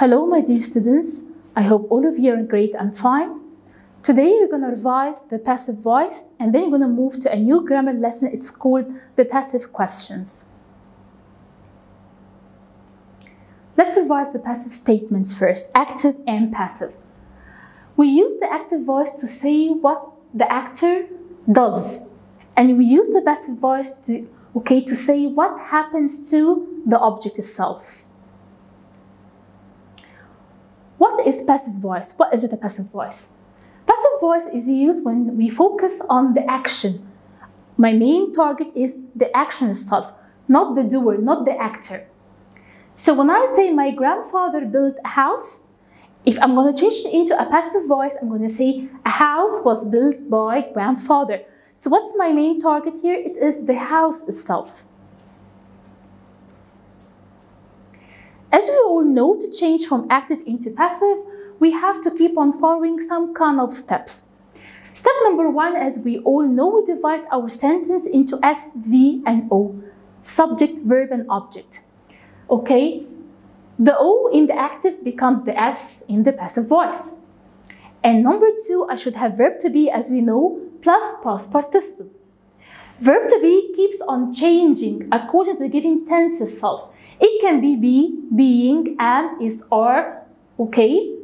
Hello, my dear students. I hope all of you are great and fine. Today, we're going to revise the passive voice, and then we're going to move to a new grammar lesson. It's called the passive questions. Let's revise the passive statements first, active and passive. We use the active voice to say what the actor does, and we use the passive voice to say what happens to the object itself. What is passive voice? What is it, a passive voice? Passive voice is used when we focus on the action. My main target is the action itself, not the doer, not the actor. So when I say my grandfather built a house, if I'm going to change it into a passive voice, I'm going to say a house was built by grandfather. So what's my main target here? It is the house itself. As we all know, to change from active into passive, we have to keep on following some kind of steps. Step number one, as we all know, we divide our sentence into S, V, and O. Subject, verb, and object. Okay? The O in the active becomes the S in the passive voice. And number two, I should have verb to be, as we know, plus past participle. Verb to be keeps on changing according to the given tense itself. It can be being, am, is, are, okay,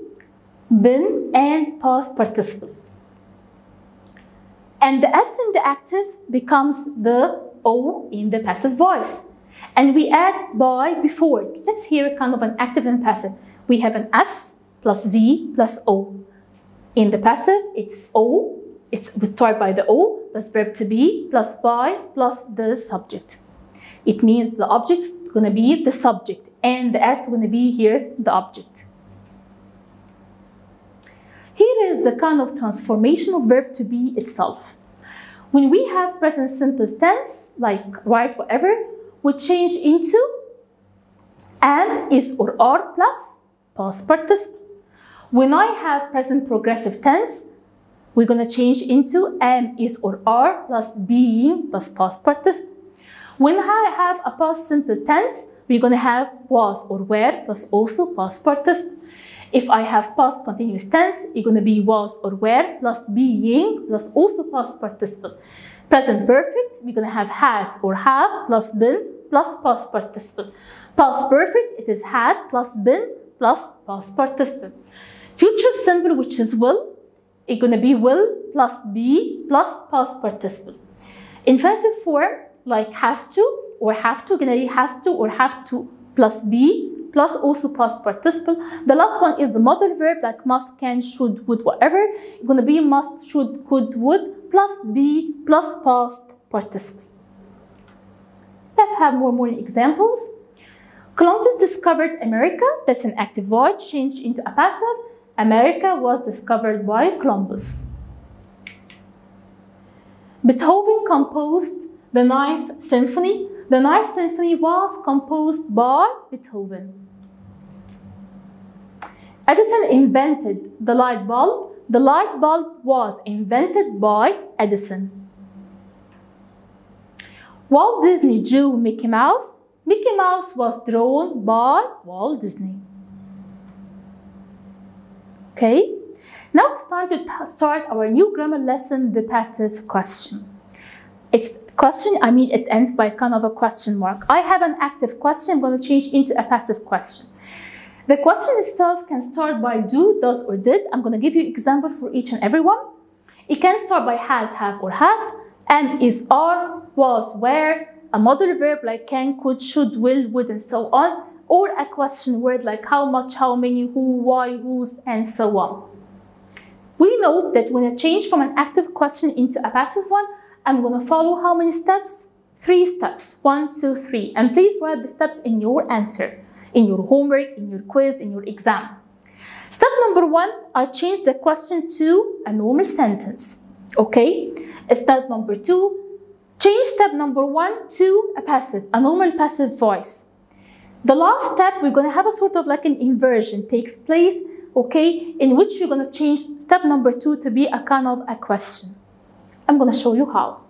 been, and past participle. And the S in the active becomes the O in the passive voice. And we add by before. Let's hear kind of an active and passive. We have an S plus V plus O. In the passive, it's O. We start by the O plus verb to be plus by plus the subject. It means the object is going to be the subject and the S is going to be here the object. Here is the kind of transformation of verb to be itself. When we have present simple tense, like write whatever, we change into am, is, or are plus past participle. When I have present progressive tense, we're going to change into am, is, or are plus being plus past participle. When I have a past simple tense, we're going to have was or were plus also past participle. If I have past continuous tense, it's going to be was or were plus being plus also past participle. Present perfect, we're going to have has or have plus been plus past participle. Past perfect, it is had plus been plus past participle. Future simple, which is will, it's going to be will plus be plus past participle. Infinitive form, like has to or have to, going to be has to or have to plus be plus also past participle. The last one is the modal verb, like must, can, should, would, whatever. It's going to be must, should, could, would plus be plus past participle. Let's have more examples. Columbus discovered America. That's an active voice changed into a passive. America was discovered by Columbus. Beethoven composed the Ninth Symphony. The Ninth Symphony was composed by Beethoven. Edison invented the light bulb. The light bulb was invented by Edison. Walt Disney drew Mickey Mouse. Mickey Mouse was drawn by Walt Disney. Okay, now it's time to start our new grammar lesson, the passive question. It's question, it ends by kind of a question mark. I have an active question, I'm going to change into a passive question. The question itself can start by do, does, or did. I'm going to give you example for each and every one. It can start by has, have, or had, and, is, are, was, were, a modal verb like can, could, should, will, would, and so on, or a question word like how much, how many, who, why, whose, and so on. We know that when I change from an active question into a passive one, I'm going to follow how many steps? 3 steps. 1, 2, 3. And please write the steps in your answer, in your homework, in your quiz, in your exam. Step number 1, I changed the question to a normal sentence. Okay? Step number 2, change step number 1 to a passive, a normal passive voice. The last step, we're going to have a sort of like an inversion takes place, okay, in which we're going to change step number 2 to be a kind of a question. I'm going to show you how.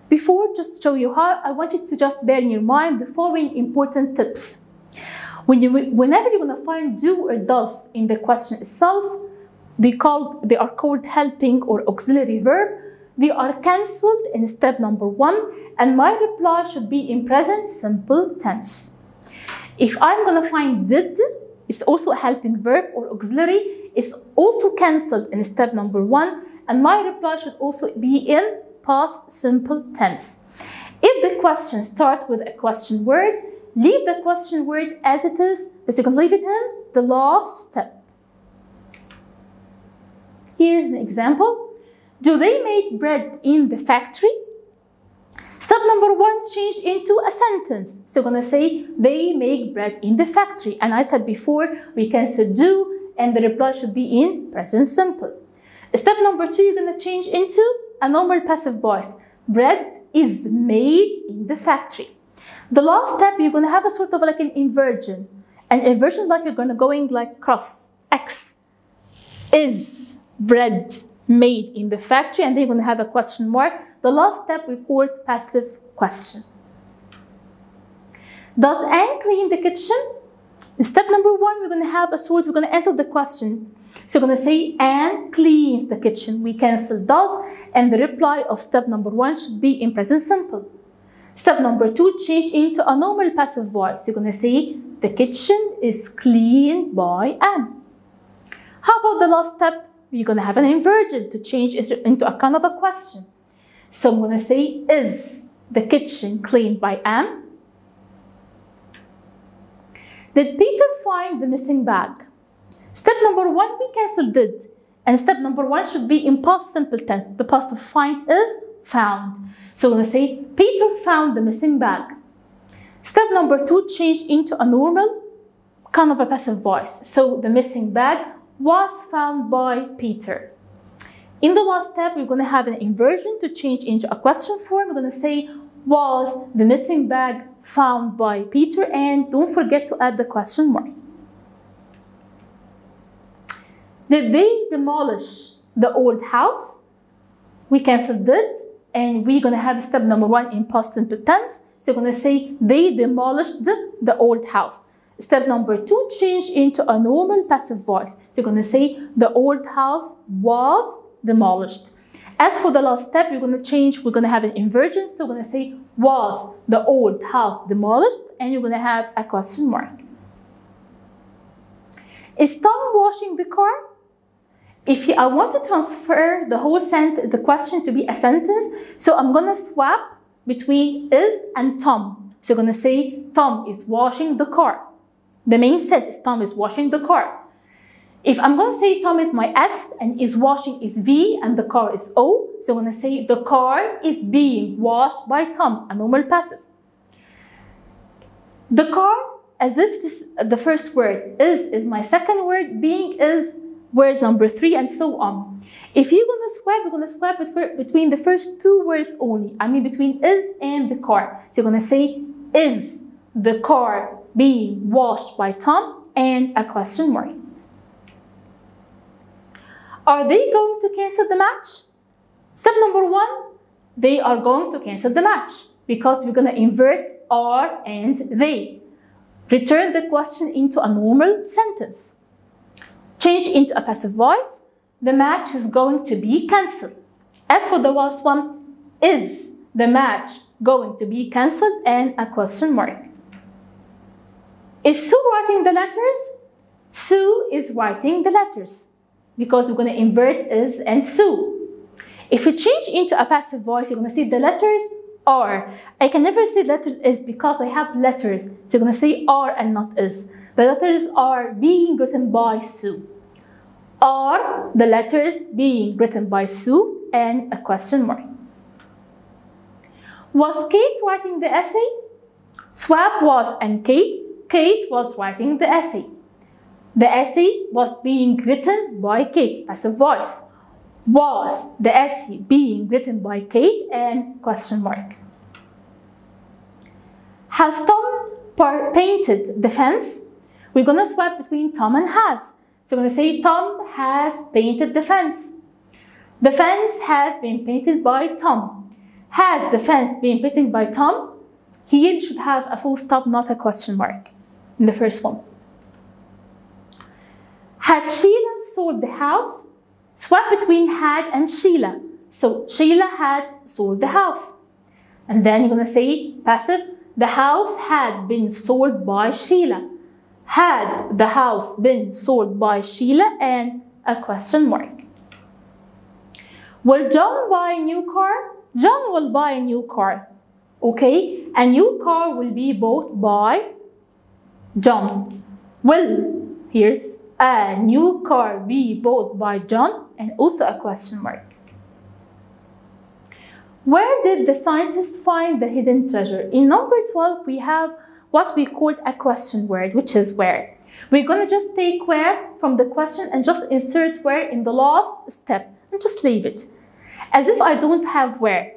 Before just show you how, I want you to just bear in your mind the following important tips. Whenever you're going to find do or does in the question itself, they are called helping or auxiliary verb. They are cancelled in step number 1, and my reply should be in present simple tense. If I'm going to find did, it's also a helping verb or auxiliary, it's also cancelled in step number 1, and my reply should also be in past simple tense. If the question starts with a question word, leave the question word as it is, but you can leave it in the last step. Here's an example. Do they make bread in the factory? Step number 1, change into a sentence. So you're going to say, they make bread in the factory. And I said before, we cancel do, and the reply should be in present simple. Step number 2, you're going to change into a normal passive voice. Bread is made in the factory. The last step, you're going to have a sort of like an inversion. An inversion like you're going to going like cross, X. Is bread made in the factory? And then you're going to have a question mark. The last step we call passive question. Does Anne clean the kitchen? In step number 1, we're going to have a sort, we're going to answer the question. So we're going to say Anne cleans the kitchen. We cancel does, and the reply of step number 1 should be in present simple. Step number 2, change into a normal passive voice. You're going to say the kitchen is cleaned by Anne. How about the last step? You're going to have an inversion to change into a kind of a question. So I'm going to say, is the kitchen cleaned by Anne? Did Peter find the missing bag? Step number 1, we cancel did. And step number 1 should be in past simple tense. The past of find is found. So we're going to say, Peter found the missing bag. Step number 2, change into a normal kind of a passive voice. So the missing bag was found by Peter. In the last step, we're going to have an inversion to change into a question form. We're going to say, was the missing bag found by Peter? And don't forget to add the question mark. Did they demolish the old house? We cancel did, and we're going to have step number 1 in past simple tense. So we're going to say, they demolished the old house. Step number 2, change into a normal passive voice. So you're going to say, the old house was demolished. As for the last step, we're going to change, we're going to have an inversion. So we're going to say, was the old house demolished? And you're going to have a question mark. Is Tom washing the car? If I want to transfer the whole the question to be a sentence, so I'm going to swap between is and Tom. So you're going to say, Tom is washing the car. The main sentence, Tom is washing the car. If I'm going to say Tom is my S and is washing is V and the car is O, so I'm going to say the car is being washed by Tom, a normal passive. The car, as if this, the first word, is my second word, being is word number 3, and so on. If you're going to swap, you're going to swap between the first 2 words only. I mean between is and the car. So you're going to say, is the car being washed by Tom? And a question mark. Are they going to cancel the match? Step number 1, they are going to cancel the match because we're going to invert are and they. Return the question into a normal sentence. Change into a passive voice. The match is going to be cancelled. As for the last one, is the match going to be cancelled? And a question mark. Is Sue writing the letters? Sue is writing the letters because we're going to invert is and Sue. If we change into a passive voice, you're going to see the letters are. I can never say letters is because I have letters. So you're going to say are and not is. The letters are being written by Sue. Are the letters being written by Sue? And a question mark. Was Kate writing the essay? Swap was and Kate. Kate was writing the essay. The essay was being written by Kate, passive voice. Was the essay being written by Kate? And question mark. Has Tom painted the fence? We're going to swap between Tom and has. So we're going to say Tom has painted the fence. The fence has been painted by Tom. Has the fence been painted by Tom? Here you should have a full stop, not a question mark. in the first one. Had Sheila sold the house? Swap between had and Sheila. So Sheila had sold the house. And then you're going to say passive. The house had been sold by Sheila. Had the house been sold by Sheila, and a question mark. Will John buy a new car? John will buy a new car. Okay, a new car will be bought by John. Will, here's a new car be bought by John, and also a question mark. Where did the scientists find the hidden treasure? In number 12, we have what we called a question word, which is where. We're going to just take where from the question and just insert where in the last step and just leave it. As if I don't have where.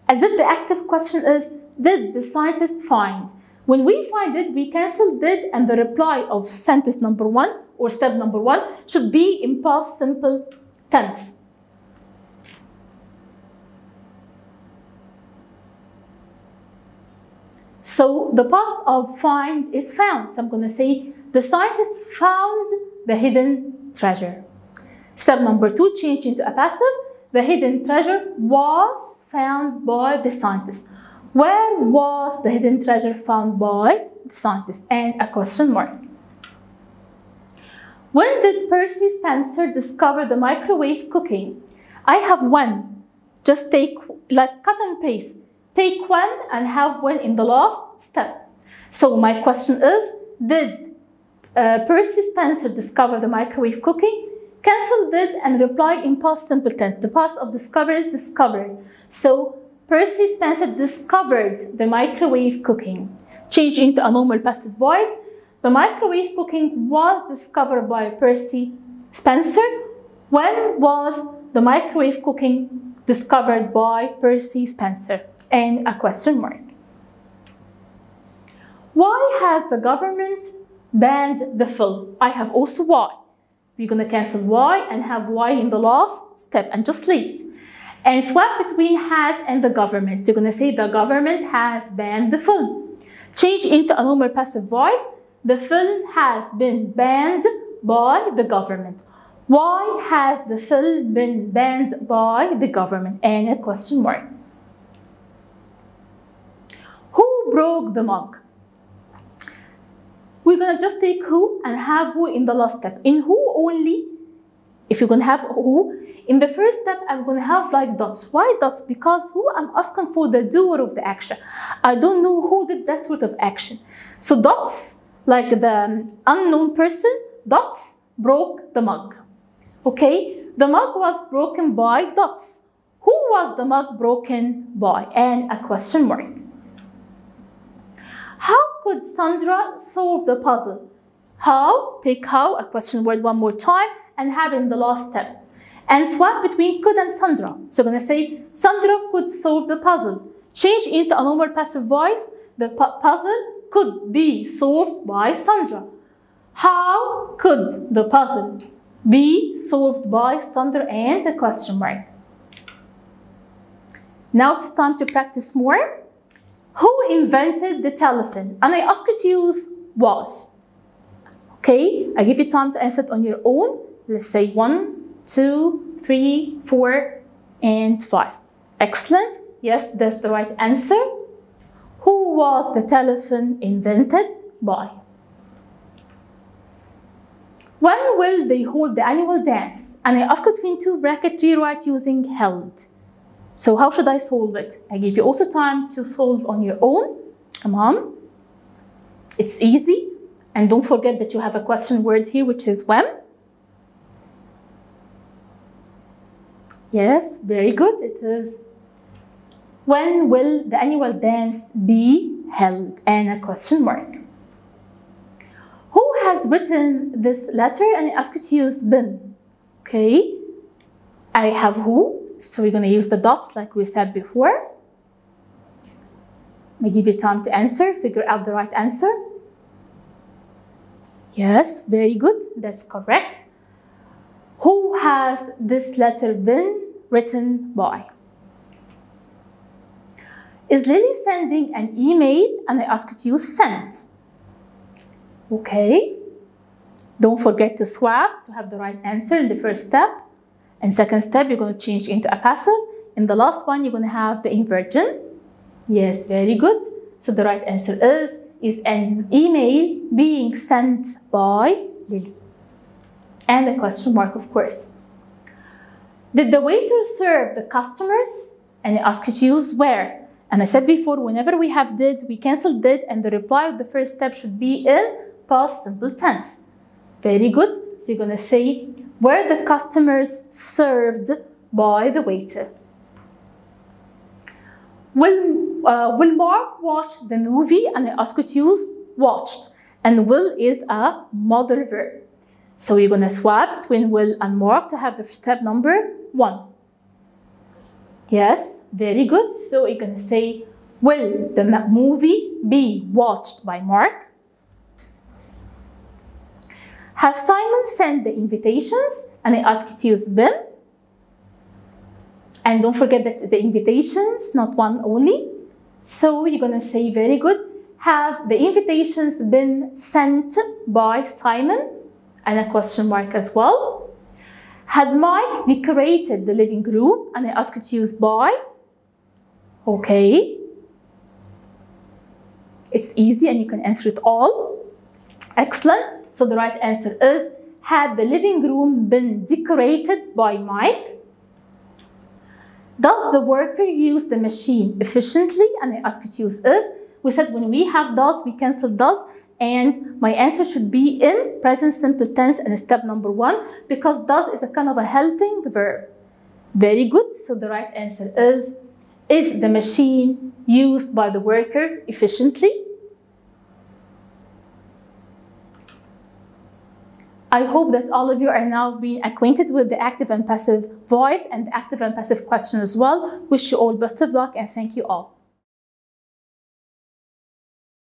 As if the active question is, did the scientists find? When we find it, we cancel did, and the reply of sentence number 1 or step number 1 should be in past simple tense. So the past of find is found. So I'm going to say the scientists found the hidden treasure. Step number 2, change into a passive. The hidden treasure was found by the scientists. Where was the hidden treasure found by the scientists? And a question mark. When did Percy Spencer discover the microwave cooking? I have when. Just take, like cut and paste. Take when and have when in the last step. So my question is, did Percy Spencer discover the microwave cooking? Cancel did and reply in past simple tense. The past of discover is discovered. So Percy Spencer discovered the microwave cooking. Change into a normal passive voice. The microwave cooking was discovered by Percy Spencer. When was the microwave cooking discovered by Percy Spencer? And a question mark. Why has the government banned the film? I have also why. We're going to cancel why and have why in the last step and just leave it. And swap between has and the government. So you're going to say the government has banned the film. Change into a normal passive voice. The film has been banned by the government. Why has the film been banned by the government? And a question mark. Who broke the mug? We're going to just take who and have who in the last step. In who only, if you're going to have who, in the first step, I'm going to have like dots. Why dots? Because who I'm asking for the doer of the action. I don't know who did that sort of action. So dots, like the unknown person, dots broke the mug. Okay, the mug was broken by dots. Who was the mug broken by? And a question mark. How could Sandra solve the puzzle? How, take how, a question word one more time, and have in the last step. And swap between could and Sandra. So I'm going to say, Sandra could solve the puzzle. Change into a normal passive voice. The puzzle could be solved by Sandra. How could the puzzle be solved by Sandra? And the question mark. Now it's time to practice more. Who invented the telephone? And I ask you to use was. Okay, I give you time to answer it on your own. Let's say 1, 2, 3, 4, and 5. Excellent. Yes, that's the right answer. Who was the telephone invented by? When will they hold the annual dance? And I ask you between two brackets, rewrite using held. So how should I solve it? I give you also time to solve on your own. Come on. It's easy. And don't forget that you have a question word here, which is when. Yes, very good. It is when will the annual dance be held? And a question mark. Who has written this letter? And I ask you to use been. Okay. I have who. So we're going to use the dots like we said before. I give you time to answer, figure out the right answer. Yes, very good. That's correct. Who has this letter been written by? Is Lily sending an email? And I ask you to use sent. Okay. Don't forget to swap to have the right answer in the first step. And second step, you're going to change into a passive. In the last one, you're going to have the inversion. Yes, very good. So the right answer is an email being sent by Lily. And a question mark, of course. Did the waiter serve the customers? And I ask you to use where. And I said before, whenever we have did, we cancel did, and the reply of the first step should be in past simple tense. Very good. So you're going to say, were the customers served by the waiter? Will Mark watch the movie? And I ask you to use watched. And will is a modal verb. So you're going to swap between will and Mark to have the step number 1. Yes, very good. So you're going to say, will the movie be watched by Mark? Has Simon sent the invitations? And I ask you to use been. And don't forget that the invitations, not one only. So you're going to say, very good. Have the invitations been sent by Simon? And a question mark as well. Had Mike decorated the living room? And I ask you to use by. Okay. It's easy and you can answer it all. Excellent. So the right answer is, had the living room been decorated by Mike? Does the worker use the machine efficiently? And I ask you to use is. We said when we have does, we cancel does. And my answer should be in present simple tense in step number 1, because does is a kind of a helping verb. Very good. So the right answer is the machine used by the worker efficiently? I hope that all of you are now being acquainted with the active and passive voice and the active and passive question as well. Wish you all best of luck and thank you all.